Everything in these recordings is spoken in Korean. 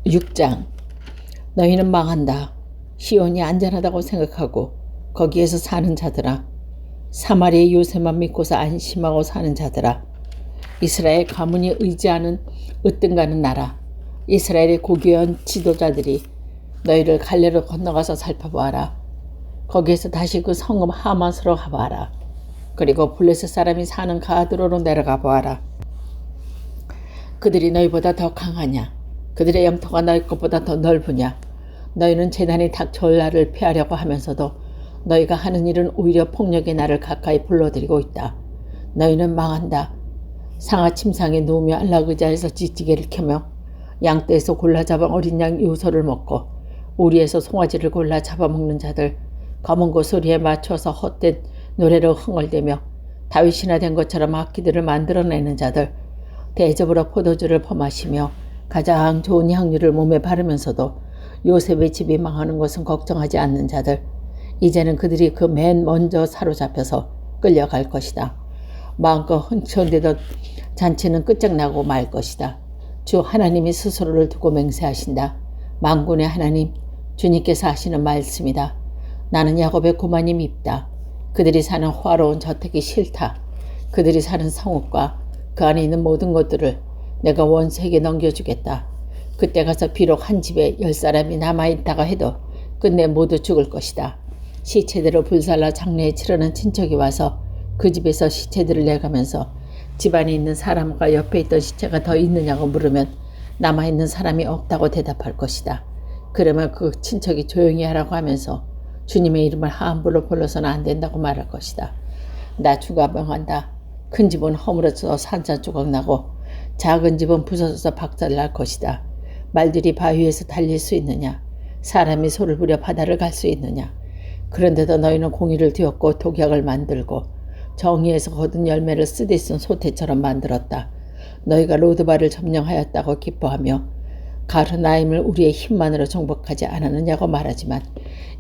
6장. 너희는 망한다. 시온이 안전하다고 생각하고 거기에서 사는 자들아. 사마리아의 요새만 믿고서 안심하고 사는 자들아. 이스라엘 가문이 의지하는 으뜸가는 나라. 이스라엘의 고귀한 지도자들이 너희를 갈레로 건너가서 살펴보아라. 거기에서 다시 그 성읍 하맛으로 가보아라. 그리고 블레셋 사람이 사는 가드로로 내려가 보아라. 그들이 너희보다 더 강하냐? 그들의 영토가 너희 것보다 더 넓으냐? 너희는 재난이 닥쳐올 날을 피하려고 하면서도 너희가 하는 일은 오히려 폭력의 날을 가까이 불러들이고 있다. 너희는 망한다. 상아 침상에 누우며 안락 의자에서 찌찌개를 켜며 양떼에서 골라 잡은 어린 양 요소를 먹고 우리에서 송아지를 골라 잡아먹는 자들, 검은 고 소리에 맞춰서 헛된 노래로 흥얼대며 다윗이나 된 것처럼 악기들을 만들어내는 자들, 대접으로 포도주를 퍼마시며 가장 좋은 향유를 몸에 바르면서도 요셉의 집이 망하는 것은 걱정하지 않는 자들, 이제는 그들이 그 맨 먼저 사로잡혀서 끌려갈 것이다. 마음껏 흥청대던 잔치는 끝장나고 말 것이다. 주 하나님이 스스로를 두고 맹세하신다. 만군의 하나님, 주님께서 하시는 말씀이다. 나는 야곱의 고만이 밉다. 그들이 사는 화로운 저택이 싫다. 그들이 사는 성읍과 그 안에 있는 모든 것들을 내가 원수에게 넘겨주겠다. 그때 가서 비록 한 집에 10사람이 남아있다가 해도 끝내 모두 죽을 것이다. 시체들을 불살라 장례에 치르는 친척이 와서 그 집에서 시체들을 내가면서 집안에 있는 사람과 옆에 있던 시체가 더 있느냐고 물으면 남아있는 사람이 없다고 대답할 것이다. 그러면 그 친척이 조용히 하라고 하면서 주님의 이름을 함부로 불러서는 안 된다고 말할 것이다. 나 주가 명한다. 큰 집은 허물어져 산산조각 나고 작은 집은 부서져서 박살날 것이다. 말들이 바위에서 달릴 수 있느냐? 사람이 소를 부려 바다를 갈 수 있느냐? 그런데도 너희는 공의를 뒤엎고 독약을 만들고 정의에서 거둔 열매를 쓰디쓴 소태처럼 만들었다. 너희가 로드바를 점령하였다고 기뻐하며 가르나임을 우리의 힘만으로 정복하지 않았느냐고 말하지만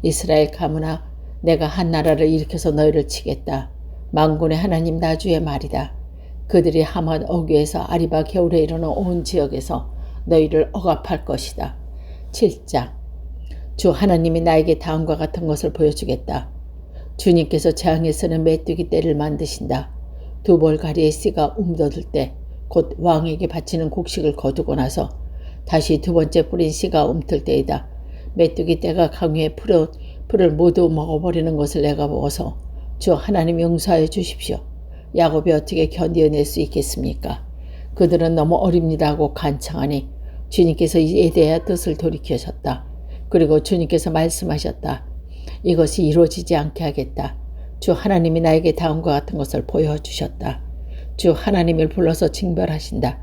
이스라엘 가문아, 내가 한 나라를 일으켜서 너희를 치겠다. 만군의 하나님 나주의 말이다. 그들이 하맛 어귀에서 아리바 겨울에 이르는 온 지역에서 너희를 억압할 것이다. 7장. 주 하나님이 나에게 다음과 같은 것을 보여주겠다. 주님께서 재앙에 쓰는 메뚜기 떼를 만드신다. 두 벌가리의 씨가 움돋을 때 곧 왕에게 바치는 곡식을 거두고 나서 다시 두 번째 뿌린 씨가 움틀 때이다. 메뚜기 떼가 강위에 풀을 모두 먹어버리는 것을 내가 보고서 주 하나님 용서하여 주십시오. 야곱이 어떻게 견디어낼 수 있겠습니까? 그들은 너무 어립니다 하고 간청하니 주님께서 이에 대해 뜻을 돌이키셨다. 그리고 주님께서 말씀하셨다. 이것이 이루어지지 않게 하겠다. 주 하나님이 나에게 다음과 같은 것을 보여주셨다. 주 하나님을 불러서 징벌하신다.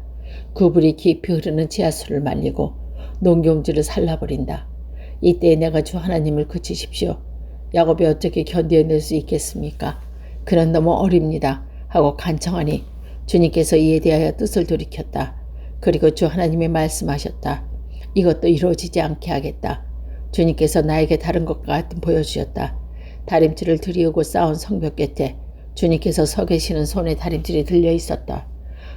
구불이 깊이 흐르는 지하수를 말리고 농경지를 살라버린다. 이때 내가 주 하나님을 그치십시오. 야곱이 어떻게 견뎌낼 수 있겠습니까? 그는 너무 어립니다 하고 간청하니 주님께서 이에 대하여 뜻을 돌이켰다. 그리고 주 하나님이 말씀하셨다. 이것도 이루어지지 않게 하겠다. 주님께서 나에게 다른 것과 같은 보여주셨다. 다림질을 들이우고 쌓은 성벽 곁에 주님께서 서 계시는 손에 다림질이 들려 있었다.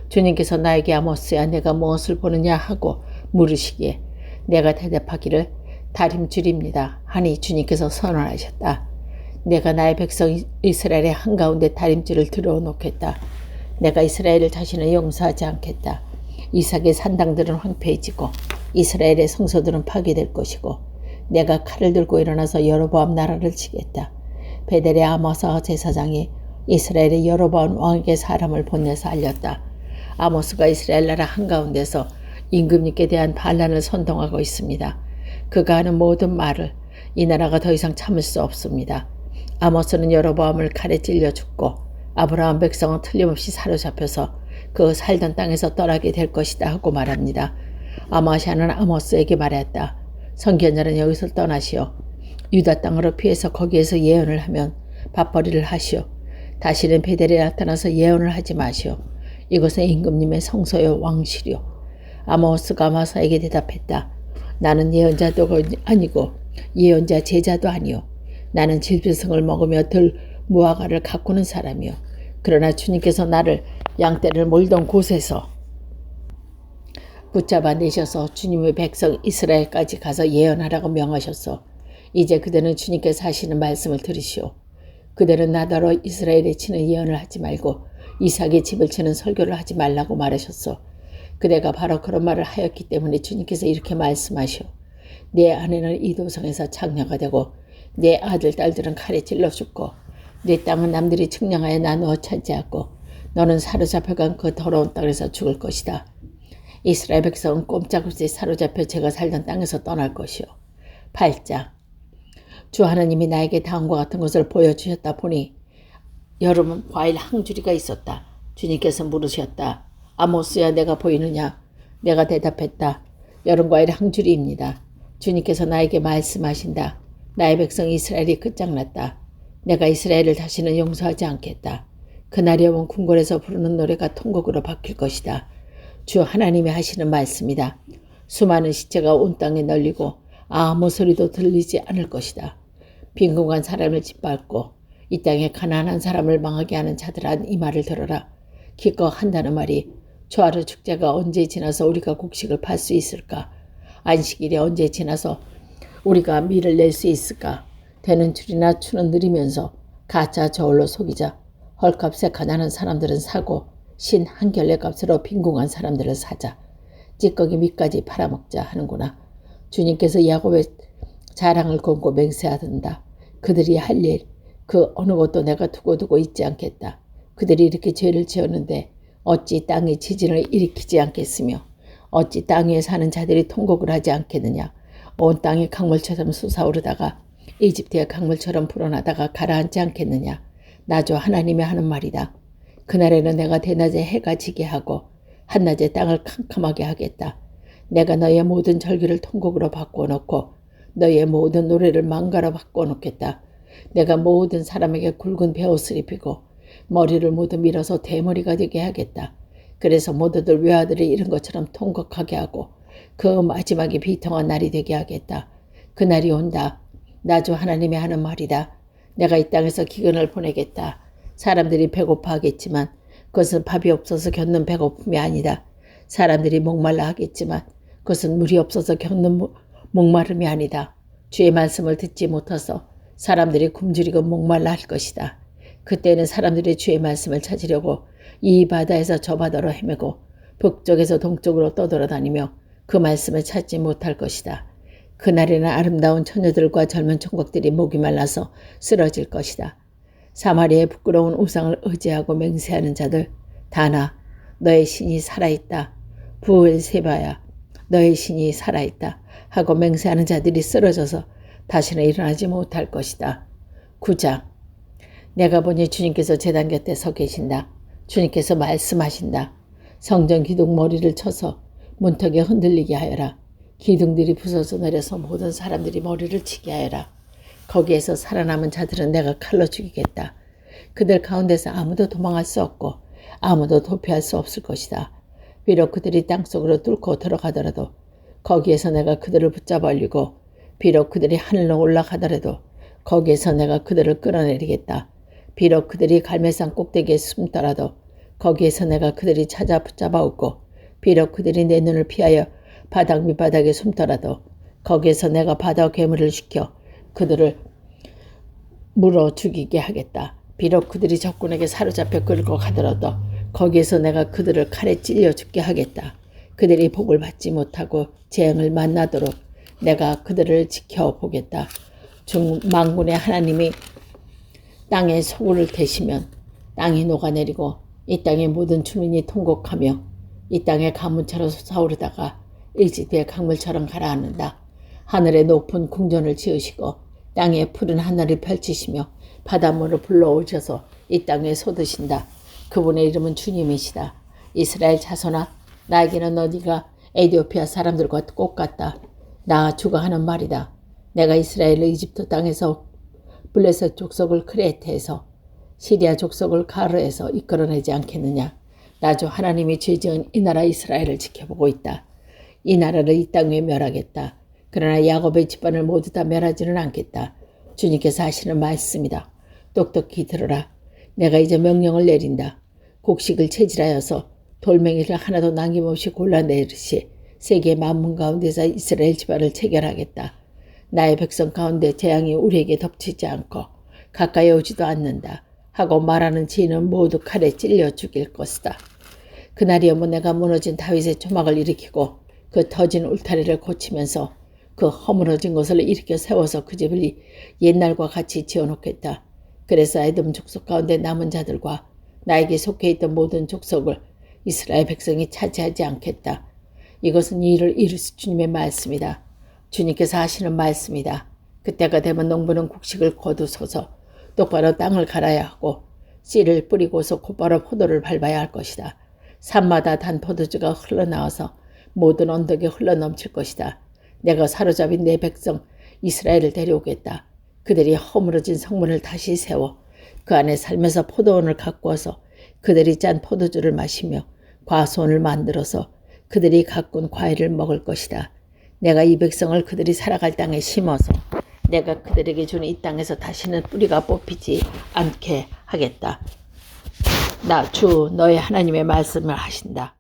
주님께서 나에게 아모스야 내가 무엇을 보느냐 하고 물으시기에 내가 대답하기를 다림줄입니다 하니 주님께서 선언하셨다. 내가 나의 백성 이스라엘의 한가운데 다림줄을 들어놓겠다. 내가 이스라엘을 다시는 용서하지 않겠다. 이삭의 산당들은 황폐해지고 이스라엘의 성소들은 파괴될 것이고 내가 칼을 들고 일어나서 여로보암 나라를 치겠다. 베델의 아모스 제사장이 이스라엘의 여로보암 왕에게 사람을 보내서 알렸다. 아모스가 이스라엘 나라 한가운데서 임금님께 대한 반란을 선동하고 있습니다. 그가 하는 모든 말을 이 나라가 더 이상 참을 수 없습니다. 아모스는 여로보암을 칼에 찔려 죽고 아브라함 백성은 틀림없이 사로잡혀서 그 살던 땅에서 떠나게 될 것이다 하고 말합니다. 아마샤는 아모스에게 말했다. 선견자는 여기서 떠나시오. 유다 땅으로 피해서 거기에서 예언을 하면 밥벌이를 하시오. 다시는 베델에 나타나서 예언을 하지 마시오. 이것은 임금님의 성소요 왕실이오. 아모스가 아마사에게 대답했다. 나는 예언자도 아니고 예언자 제자도 아니오. 나는 질병성을 먹으며 들 무화과를 가꾸는 사람이오. 그러나 주님께서 나를 양떼를 몰던 곳에서 붙잡아 내셔서 주님의 백성 이스라엘까지 가서 예언하라고 명하셨소. 이제 그대는 주님께서 하시는 말씀을 들으시오. 그대는 나더러 이스라엘에 치는 예언을 하지 말고 이삭의 집을 치는 설교를 하지 말라고 말하셨소. 그대가 바로 그런 말을 하였기 때문에 주님께서 이렇게 말씀하시오. 내 아내는 이 도성에서 장녀가 되고 내 아들 딸들은 칼에 찔러 죽고 내 땅은 남들이 측량하여 나누어 차지하고 너는 사로잡혀간 그 더러운 땅에서 죽을 것이다. 이스라엘 백성은 꼼짝없이 사로잡혀 제가 살던 땅에서 떠날 것이요. 8장 주 하나님이 나에게 다음과 같은 것을 보여주셨다 보니 여름 과일 항주리가 있었다. 주님께서 물으셨다. 아모스야 내가 보이느냐? 내가 대답했다. 여름 과일 항주리입니다. 주님께서 나에게 말씀하신다. 나의 백성 이스라엘이 끝장났다. 내가 이스라엘을 다시는 용서하지 않겠다. 그날이 오면 궁궐에서 부르는 노래가 통곡으로 바뀔 것이다. 주 하나님이 하시는 말씀이다. 수많은 시체가 온 땅에 널리고 아무 소리도 들리지 않을 것이다. 빈궁한 사람을 짓밟고 이 땅에 가난한 사람을 망하게 하는 자들아 이 말을 들어라. 기껏 한다는 말이 초하루 축제가 언제 지나서 우리가 곡식을 팔 수 있을까? 안식일이 언제 지나서 우리가 밀을 낼 수 있을까? 되는 줄이나 추는 느리면서 가짜 저울로 속이자. 헐값에 가난한 사람들은 사고 신 한 결례 값으로 빈궁한 사람들을 사자. 찌꺼기 밑까지 팔아먹자 하는구나. 주님께서 야곱의 자랑을 건고 맹세하던다. 그들이 할 일, 그 어느 것도 내가 두고두고 있지 않겠다. 그들이 이렇게 죄를 지었는데 어찌 땅이 지진을 일으키지 않겠으며 어찌 땅 위에 사는 자들이 통곡을 하지 않겠느냐. 온 땅이 강물처럼 솟아오르다가 이집트의 강물처럼 불어나다가 가라앉지 않겠느냐. 나 주 하나님이 하는 말이다. 그날에는 내가 대낮에 해가 지게 하고 한낮에 땅을 캄캄하게 하겠다. 내가 너의 모든 절기를 통곡으로 바꿔놓고 너의 모든 노래를 망가로 바꿔놓겠다. 내가 모든 사람에게 굵은 베옷을 입히고 머리를 모두 밀어서 대머리가 되게 하겠다. 그래서 모두들 외아들이 이런 것처럼 통곡하게 하고 그 마지막에 비통한 날이 되게 하겠다. 그날이 온다. 나 주 하나님이 하는 말이다. 내가 이 땅에서 기근을 보내겠다. 사람들이 배고파하겠지만 그것은 밥이 없어서 겪는 배고픔이 아니다. 사람들이 목말라 하겠지만 그것은 물이 없어서 겪는 목마름이 아니다. 주의 말씀을 듣지 못해서 사람들이 굶주리고 목말라 할 것이다. 그때는 사람들이 주의 말씀을 찾으려고 이 바다에서 저 바다로 헤매고 북쪽에서 동쪽으로 떠돌아다니며 그 말씀을 찾지 못할 것이다. 그날에는 아름다운 처녀들과 젊은 총각들이 목이 말라서 쓰러질 것이다. 사마리아의 부끄러운 우상을 의지하고 맹세하는 자들 다나 너의 신이 살아있다. 부엘세바야 너의 신이 살아있다 하고 맹세하는 자들이 쓰러져서 다시는 일어나지 못할 것이다. 9장 내가 보니 주님께서 제단 곁에 서 계신다. 주님께서 말씀하신다. 성전 기둥 머리를 쳐서 문턱에 흔들리게 하여라. 기둥들이 부서져 내려서 모든 사람들이 머리를 치게 하여라. 거기에서 살아남은 자들은 내가 칼로 죽이겠다. 그들 가운데서 아무도 도망할 수 없고 아무도 도피할 수 없을 것이다. 비록 그들이 땅속으로 뚫고 들어가더라도 거기에서 내가 그들을 붙잡아 올리고 비록 그들이 하늘로 올라가더라도 거기에서 내가 그들을 끌어내리겠다. 비록 그들이 갈매산 꼭대기에 숨더라도 거기에서 내가 그들이 찾아 붙잡아 오고 비록 그들이 내 눈을 피하여 바닥 밑바닥에 숨더라도 거기에서 내가 바다 괴물을 시켜 그들을 물어 죽이게 하겠다. 비록 그들이 적군에게 사로잡혀 끌고 가더라도 거기에서 내가 그들을 칼에 찔려 죽게 하겠다. 그들이 복을 받지 못하고 재앙을 만나도록 내가 그들을 지켜보겠다. 만군의 하나님이 땅에 소굴을 대시면 땅이 녹아내리고 이 땅의 모든 주민이 통곡하며 이 땅의 가문처럼 솟아오르다가 이집트의 강물처럼 가라앉는다. 하늘에 높은 궁전을 지으시고 땅에 푸른 하늘을 펼치시며 바닷물을 불러오셔서 이 땅에 쏟으신다. 그분의 이름은 주님이시다. 이스라엘 자손아 나에게는 너희가 에티오피아 사람들과 똑같다. 나 주가 하는 말이다. 내가 이스라엘을 이집트 땅에서 블레셋 족속을 크레테에서 시리아 족속을 가르에서 이끌어내지 않겠느냐. 나 주 하나님이 죄지은 이 나라 이스라엘을 지켜보고 있다. 이 나라를 이 땅 위에 멸하겠다. 그러나 야곱의 집안을 모두 다 멸하지는 않겠다. 주님께서 하시는 말씀이다. 똑똑히 들으라. 내가 이제 명령을 내린다. 곡식을 채질하여서 돌멩이를 하나도 남김없이 골라내듯이 세계 만문 가운데서 이스라엘 집안을 체결하겠다. 나의 백성 가운데 재앙이 우리에게 덮치지 않고 가까이 오지도 않는다 하고 말하는 지인은 모두 칼에 찔려 죽일 것이다. 그날이어뭐 내가 무너진 다윗의 조막을 일으키고 그 터진 울타리를 고치면서 그 허물어진 것을 일으켜 세워서 그 집을 옛날과 같이 지어놓겠다. 그래서 에돔 족속 가운데 남은 자들과 나에게 속해 있던 모든 족속을 이스라엘 백성이 차지하지 않겠다. 이것은 이를 이루시 주님의 말씀이다. 주님께서 하시는 말씀이다. 그때가 되면 농부는 곡식을 거두소서 똑바로 땅을 갈아야 하고 씨를 뿌리고서 곧바로 포도를 밟아야 할 것이다. 산마다 단 포도주가 흘러나와서 모든 언덕에 흘러넘칠 것이다. 내가 사로잡인 내 백성 이스라엘을 데려오겠다. 그들이 허물어진 성문을 다시 세워 그 안에 살면서 포도원을 가꾸어서 그들이 짠 포도주를 마시며 과수원을 만들어서 그들이 가꾼 과일을 먹을 것이다. 내가 이 백성을 그들이 살아갈 땅에 심어서 내가 그들에게 준 이 땅에서 다시는 뿌리가 뽑히지 않게 하겠다. 나 주 너의 하나님의 말씀을 하신다.